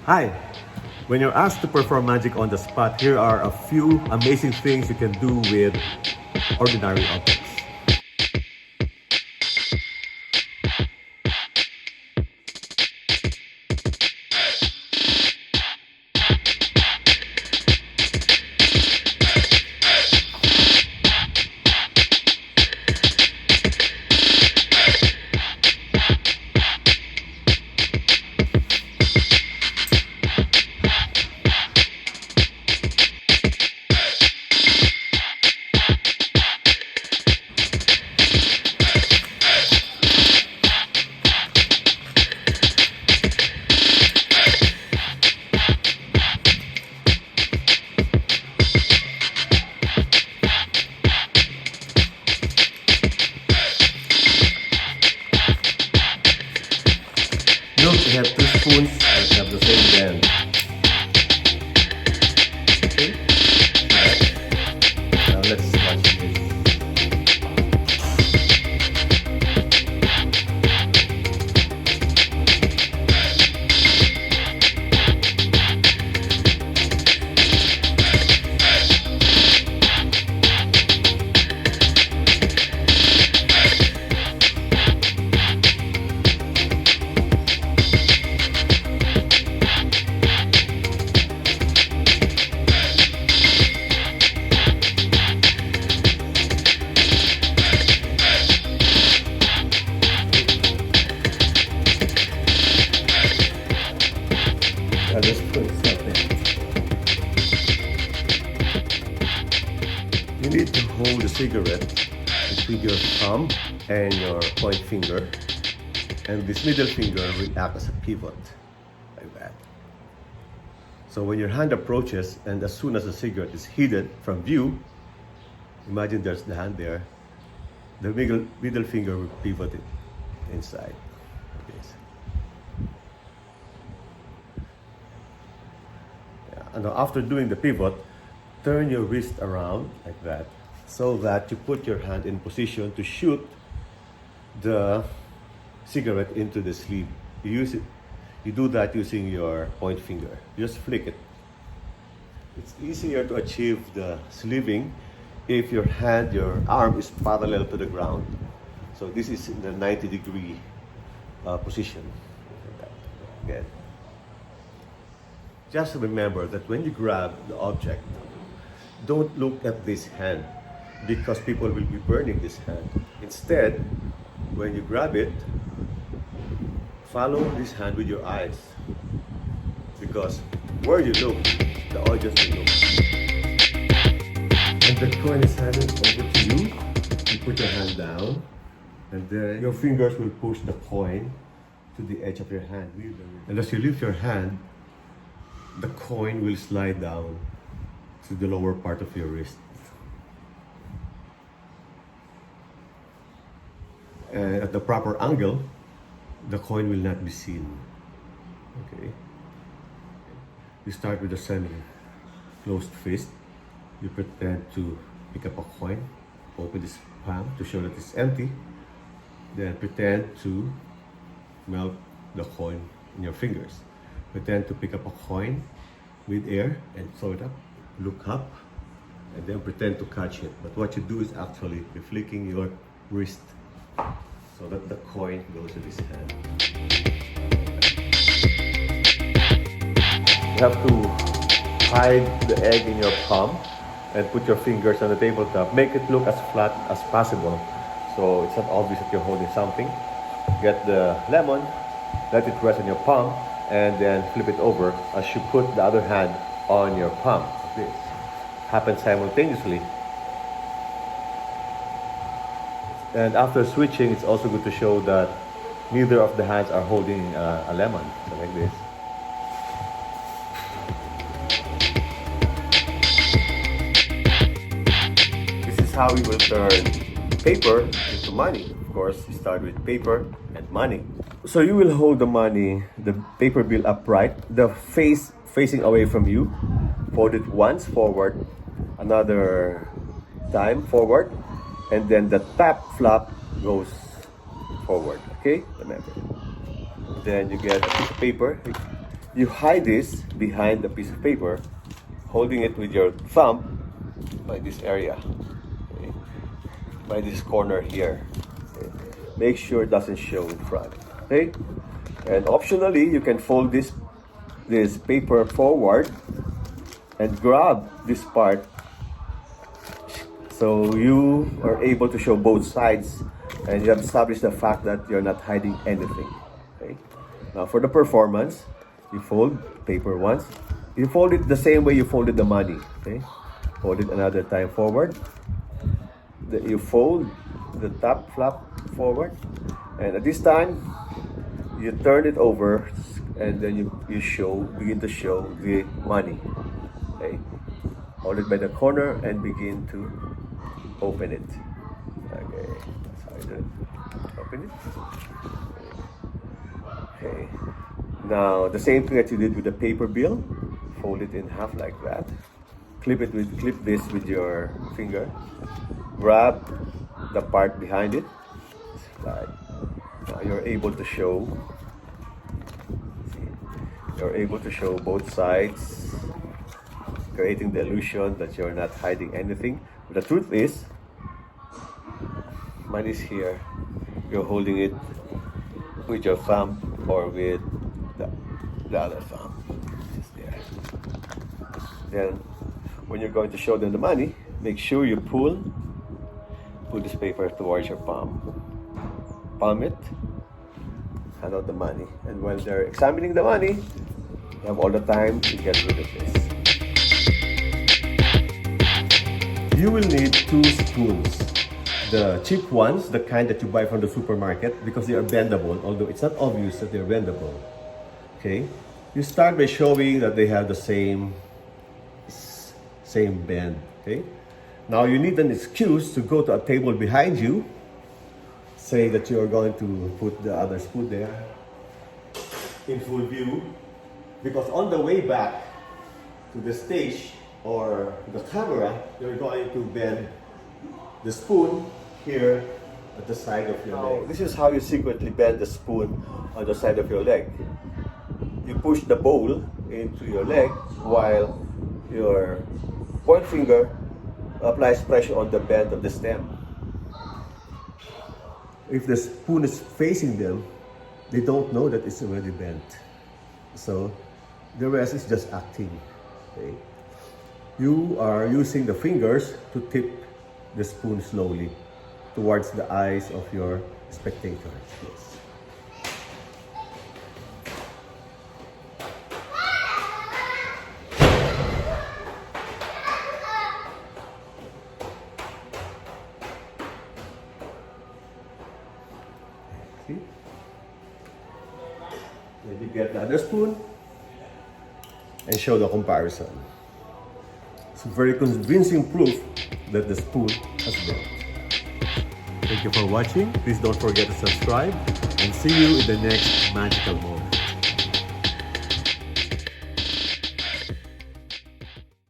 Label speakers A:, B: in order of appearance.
A: Hi! When you're asked to perform magic on the spot, here are a few amazing things you can do with ordinary objects. Look, I have two spoons and have the same bend. Okay? Alright. Now let's watch this. I just put something. You need to hold the cigarette between your thumb and your point finger, and this middle finger will act as a pivot, like that. So when your hand approaches, and as soon as the cigarette is hidden from view, imagine there's the hand there, the middle finger will pivot it inside. Like this. And after doing the pivot, turn your wrist around like that, so that you put your hand in position to shoot the cigarette into the sleeve. You do that using your point finger. Just flick it. It's easier to achieve the sleeving if your arm is parallel to the ground. So this is in the 90-degree position. Again. Just remember that when you grab the object, don't look at this hand, because people will be burning this hand. Instead, when you grab it, follow this hand with your eyes, because where you look, the audience will look. And the coin is handed over to you. You put your hand down, and then your fingers will push the coin to the edge of your hand. And as you lift your hand, the coin will slide down to the lower part of your wrist. And at the proper angle, the coin will not be seen. Okay. You start with a semi-closed fist. You pretend to pick up a coin, open this palm to show that it's empty. Then pretend to melt the coin in your fingers. Pretend to pick up a coin with air and throw it up, look up, and then pretend to catch it. But what you do is actually you're flicking your wrist so that the coin goes to this hand. You have to hide the egg in your palm and put your fingers on the tabletop. Make it look as flat as possible, so it's not obvious that you're holding something. Get the lemon, let it rest on your palm, and then flip it over as you put the other hand on your palm. This happens simultaneously. And after switching, it's also good to show that neither of the hands are holding a lemon. So like this. This is how you will turn paper into money. Of course, you start with paper and money. So you will hold the money, the paper bill upright, the face facing away from you. Fold it once forward, another time forward, and then the top flap goes forward. Okay, remember. Then you get a piece of paper. you hide this behind the piece of paper, holding it with your thumb by this area, okay? By this corner here. Okay? Make sure it doesn't show in front. Okay? And optionally, you can fold this paper forward and grab this part so you are able to show both sides and you have established the fact that you're not hiding anything. Okay? Now for the performance, you fold paper once. You fold it the same way you folded the money. Okay? Fold it another time forward. You fold the top flap forward, and at this time you turn it over and then you begin to show the money. Okay? Hold it by the corner and begin to open it. Okay, that's how you do it. Open it. Okay. Now the same thing that you did with the paper bill. Fold it in half like that. Clip this with your finger. Grab the part behind it. Like now you're able to show. See, you're able to show both sides, creating the illusion that you're not hiding anything. But the truth is, money is here. You're holding it with your thumb or with the other thumb. Just there. Then, when you're going to show them the money, make sure you pull this paper towards your palm. Palm it, hand out the money. And while they're examining the money, you have all the time to get rid of this. You will need 2 spoons. The cheap ones, the kind that you buy from the supermarket, because they are bendable, although it's not obvious that they're bendable. Okay? You start by showing that they have the same bend. Okay? Now you need an excuse to go to a table behind you. Say that you are going to put the other spoon there in full view, because on the way back to the stage or the camera, you're going to bend the spoon here at the side of your leg. This is how you secretly bend the spoon on the side of your leg. You push the bowl into your leg while your point finger applies pressure on the bend of the stem. If the spoon is facing them, they don't know that it's already bent. So the rest is just acting. Okay? You are using the fingers to tip the spoon slowly towards the eyes of your spectators. Yes. See? Then you get the other spoon and show the comparison. It's very convincing proof that the spoon has bent. Thank you for watching. Please don't forget to subscribe and see you in the next magical moment.